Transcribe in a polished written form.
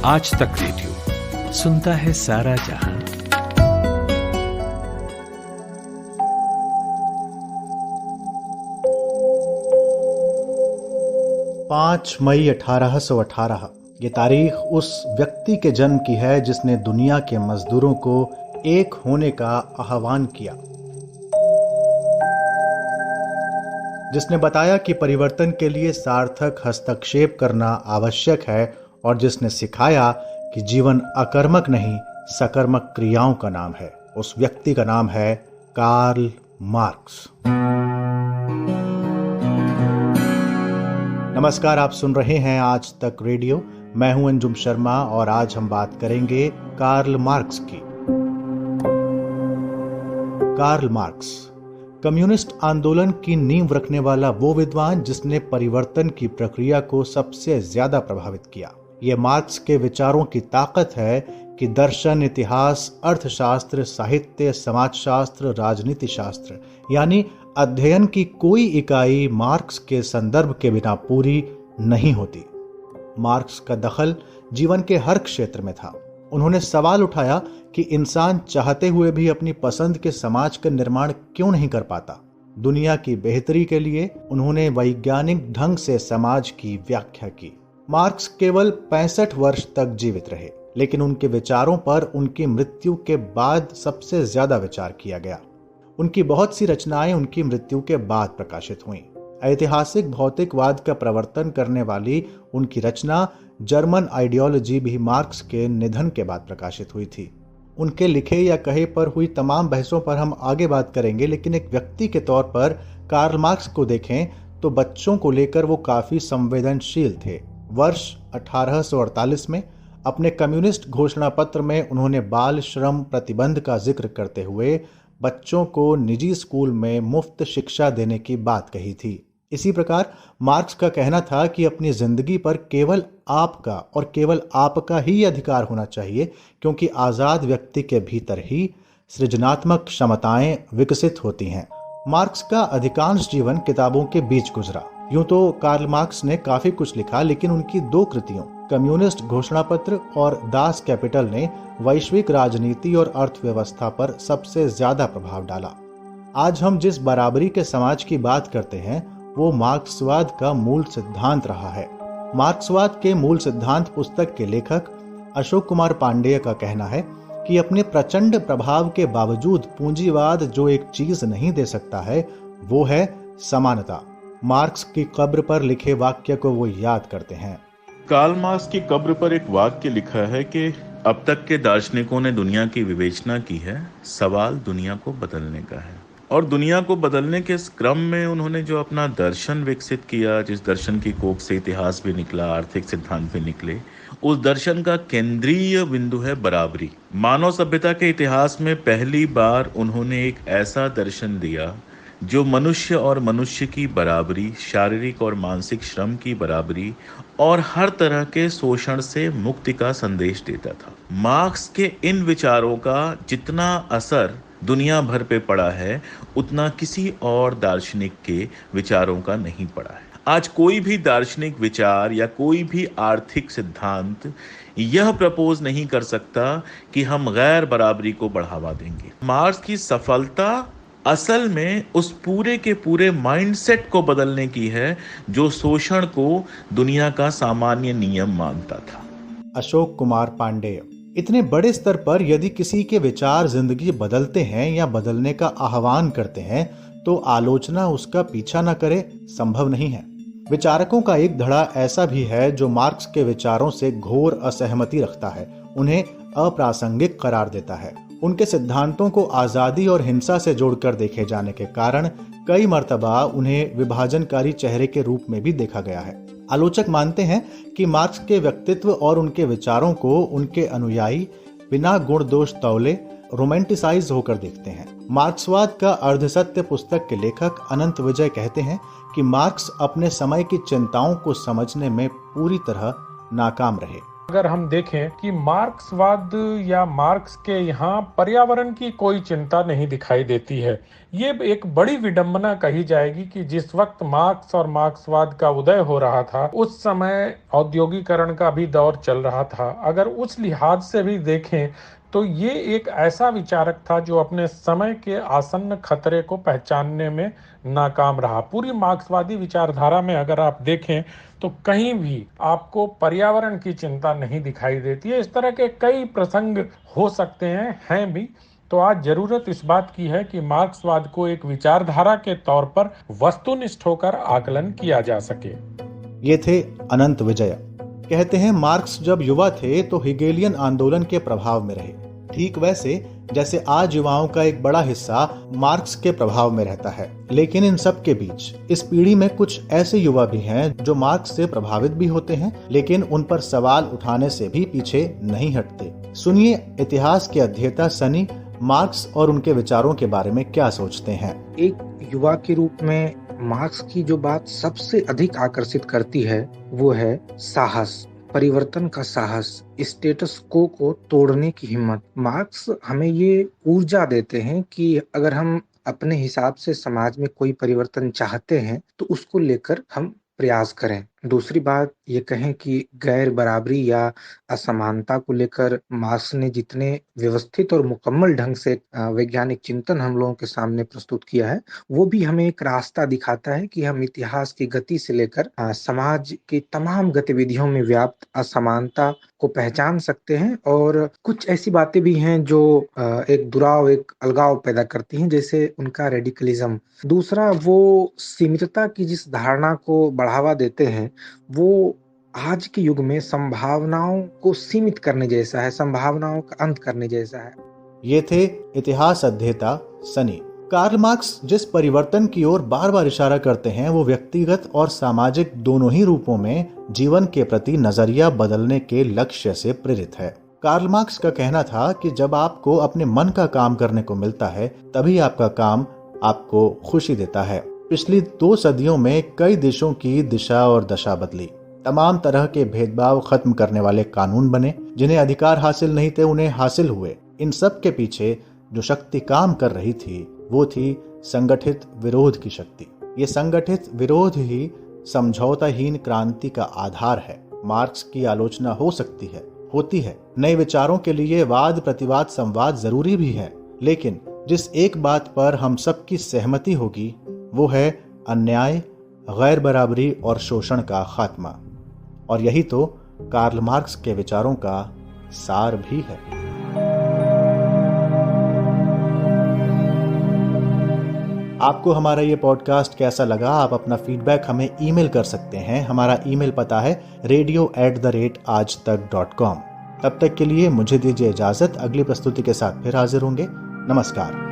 आज तक रेडियो सुनता है सारा जहां। 5 मई 1818 ये तारीख उस व्यक्ति के जन्म की है जिसने दुनिया के मजदूरों को एक होने का आह्वान किया, जिसने बताया कि परिवर्तन के लिए सार्थक हस्तक्षेप करना आवश्यक है और जिसने सिखाया कि जीवन अकर्मक नहीं सकर्मक क्रियाओं का नाम है। उस व्यक्ति का नाम है कार्ल मार्क्स। नमस्कार, आप सुन रहे हैं आज तक रेडियो। मैं हूं अंजुम शर्मा और आज हम बात करेंगे कार्ल मार्क्स की। कार्ल मार्क्स कम्युनिस्ट आंदोलन की नींव रखने वाला वो विद्वान जिसने परिवर्तन की प्रक्रिया को सबसे ज्यादा प्रभावित किया। ये मार्क्स के विचारों की ताकत है कि दर्शन, इतिहास, अर्थशास्त्र, साहित्य, समाजशास्त्र, राजनीति शास्त्र यानी अध्ययन की कोई इकाई मार्क्स के संदर्भ के बिना पूरी नहीं होती। मार्क्स का दखल जीवन के हर क्षेत्र में था। उन्होंने सवाल उठाया कि इंसान चाहते हुए भी अपनी पसंद के समाज का निर्माण क्यों नहीं कर पाता। दुनिया की बेहतरी के लिए उन्होंने वैज्ञानिक ढंग से समाज की व्याख्या की। मार्क्स केवल 65 वर्ष तक जीवित रहे, लेकिन उनके विचारों पर उनकी मृत्यु के बाद सबसे ज्यादा विचार किया गया। उनकी बहुत सी रचनाएं उनकी मृत्यु के बाद प्रकाशित हुईं। ऐतिहासिक भौतिकवाद का प्रवर्तन करने वाली उनकी रचना जर्मन आइडियोलॉजी भी मार्क्स के निधन के बाद प्रकाशित हुई थी। उनके लिखे या कहे पर हुई तमाम बहसों पर हम आगे बात करेंगे, लेकिन एक व्यक्ति के तौर पर कार्ल मार्क्स को देखें तो बच्चों को लेकर वो काफी संवेदनशील थे। वर्ष 1848 में अपने कम्युनिस्ट घोषणा पत्र में उन्होंने बाल श्रम प्रतिबंध का जिक्र करते हुए बच्चों को निजी स्कूल में मुफ्त शिक्षा देने की बात कही थी। इसी प्रकार मार्क्स का कहना था कि अपनी जिंदगी पर केवल आपका और केवल आपका ही अधिकार होना चाहिए, क्योंकि आजाद व्यक्ति के भीतर ही सृजनात्मक क्षमताएं विकसित होती हैं। मार्क्स का अधिकांश जीवन किताबों के बीच गुजरा। यूं तो कार्ल मार्क्स ने काफी कुछ लिखा, लेकिन उनकी 2 कृतियों कम्युनिस्ट घोषणा पत्र और दास कैपिटल ने वैश्विक राजनीति और अर्थव्यवस्था पर सबसे ज्यादा प्रभाव डाला। आज हम जिस बराबरी के समाज की बात करते हैं वो मार्क्सवाद का मूल सिद्धांत रहा है। मार्क्सवाद के मूल सिद्धांत पुस्तक के लेखक अशोक कुमार पांडेय का कहना है कि अपने प्रचंड प्रभाव के बावजूद पूंजीवाद जो एक चीज नहीं दे सकता है वो है समानता। मार्क्स की कब्र पर लिखे वाक्य को वो याद करते हैं। कार्ल मार्क्स की कब्र पर एक वाक्य लिखा है कि अब तक के दार्शनिकों ने दुनिया की विवेचना की है, सवाल दुनिया को बदलने का है। और दुनिया को बदलने के इस क्रम में उन्होंने जो अपना दर्शन विकसित किया, जिस दर्शन की कोख से इतिहास भी निकला, आर्थिक सिद्धांत भी निकले, उस दर्शन का केंद्रीय बिंदु है बराबरी। मानव सभ्यता के इतिहास में पहली बार उन्होंने एक ऐसा दर्शन दिया जो मनुष्य और मनुष्य की बराबरी, शारीरिक और मानसिक श्रम की बराबरी और हर तरह के शोषण से मुक्ति का संदेश देता था। मार्क्स के इन विचारों का जितना असर दुनिया भर पे पड़ा है उतना किसी और दार्शनिक के विचारों का नहीं पड़ा है। आज कोई भी दार्शनिक विचार या कोई भी आर्थिक सिद्धांत यह प्रपोज नहीं कर सकता कि हम गैर बराबरी को बढ़ावा देंगे। मार्क्स की सफलता असल में उस पूरे के पूरे माइंडसेट को बदलने की है जो शोषण को दुनिया का सामान्य नियम मानता था। अशोक कुमार पांडेय। इतने बड़े स्तर पर यदि किसी के विचार जिंदगी बदलते हैं या बदलने का आह्वान करते हैं तो आलोचना उसका पीछा न करे संभव नहीं है। विचारकों का एक धड़ा ऐसा भी है जो मार्क्स के विचारों से घोर असहमति रखता है, उन्हें अप्रासंगिक करार देता है। उनके सिद्धांतों को आजादी और हिंसा से जोड़कर देखे जाने के कारण कई मर्तबा उन्हें विभाजनकारी चेहरे के रूप में भी देखा गया है। आलोचक मानते हैं कि मार्क्स के व्यक्तित्व और उनके विचारों को उनके अनुयायी बिना गुण दोष तौले रोमांटिसाइज होकर देखते हैं। मार्क्सवाद का अर्धसत्य पुस्तक के लेखक अनंत विजय कहते हैं कि मार्क्स अपने समय की चिंताओं को समझने में पूरी तरह नाकाम रहे। अगर हम देखें कि मार्क्सवाद या मार्क्स के यहाँ पर्यावरण की कोई चिंता नहीं दिखाई देती है। ये एक बड़ी विडंबना कही जाएगी कि जिस वक्त मार्क्स और मार्क्सवाद का उदय हो रहा था, उस समय औद्योगिकरण का भी दौर चल रहा था। अगर उस लिहाज से भी देखें तो ये एक ऐसा विचारक था जो अपने समय के आसन्न खतरे को पहचानने में नाकाम रहा। पूरी मार्क्सवादी विचारधारा में अगर आप देखें तो कहीं भी आपको पर्यावरण की चिंता नहीं दिखाई देती है। इस तरह के कई प्रसंग हो सकते हैं भी। तो आज जरूरत इस बात की है कि मार्क्सवाद को एक विचारधारा के तौर पर वस्तुनिष्ठ होकर आकलन किया जा सके। ये थे अनंत विजय। कहते हैं मार्क्स जब युवा थे तो हेगेलियन आंदोलन के प्रभाव में रहे, ठीक वैसे जैसे आज युवाओं का एक बड़ा हिस्सा मार्क्स के प्रभाव में रहता है। लेकिन इन सब के बीच इस पीढ़ी में कुछ ऐसे युवा भी हैं जो मार्क्स से प्रभावित भी होते हैं, लेकिन उन पर सवाल उठाने से भी पीछे नहीं हटते। सुनिए इतिहास के अध्येता सनी मार्क्स और उनके विचारों के बारे में क्या सोचते हैं। एक युवा के रूप में मार्क्स की जो बात सबसे अधिक आकर्षित करती है वो है साहस, परिवर्तन का साहस, स्टेटस को तोड़ने की हिम्मत। मार्क्स हमें ये ऊर्जा देते हैं कि अगर हम अपने हिसाब से समाज में कोई परिवर्तन चाहते हैं तो उसको लेकर हम प्रयास करें। दूसरी बात ये कहें कि गैर बराबरी या असमानता को लेकर मार्क्स ने जितने व्यवस्थित और मुकम्मल ढंग से वैज्ञानिक चिंतन हम लोगों के सामने प्रस्तुत किया है, वो भी हमें एक रास्ता दिखाता है कि हम इतिहास की गति से लेकर समाज की तमाम गतिविधियों में व्याप्त असमानता को पहचान सकते हैं। और कुछ ऐसी बातें भी हैं जो एक दुराव, एक अलगाव पैदा करती हैं, जैसे उनका रेडिकलिज्म। दूसरा, वो सीमितता की जिस धारणा को बढ़ावा देते हैं वो आज के युग में संभावनाओं को सीमित करने जैसा है, संभावनाओं का अंत करने जैसा है। ये थे इतिहास अध्येता सनी। कार्ल मार्क्स जिस परिवर्तन की ओर बार बार इशारा करते हैं वो व्यक्तिगत और सामाजिक दोनों ही रूपों में जीवन के प्रति नजरिया बदलने के लक्ष्य से प्रेरित है। कार्ल मार्क्स का कहना था कि जब आपको अपने मन का काम करने को मिलता है तभी आपका काम आपको खुशी देता है। पिछली 2 सदियों में कई देशों की दिशा और दशा बदली। तमाम तरह के भेदभाव खत्म करने वाले कानून बने, जिन्हें अधिकार हासिल नहीं थे उन्हें हासिल हुए। इन सब के पीछे जो शक्ति काम कर रही थी वो थी संगठित विरोध की शक्ति। ये संगठित विरोध ही समझौताहीन क्रांति का आधार है। मार्क्स की आलोचना हो सकती है, होती है। नए विचारों के लिए वाद प्रतिवाद संवाद जरूरी भी है, लेकिन जिस एक बात पर हम सबकी सहमति होगी वो है अन्याय, गैर बराबरी और शोषण का खात्मा। और यही तो कार्ल मार्क्स के विचारों का सार भी है। आपको हमारा ये पॉडकास्ट कैसा लगा? आप अपना फीडबैक हमें ईमेल कर सकते हैं। हमारा ईमेल पता है radio@aajtak.com। तब तक के लिए मुझे दीजिए इजाजत। अगली प्रस्तुति के साथ फिर हाजिर होंगे। नमस्कार।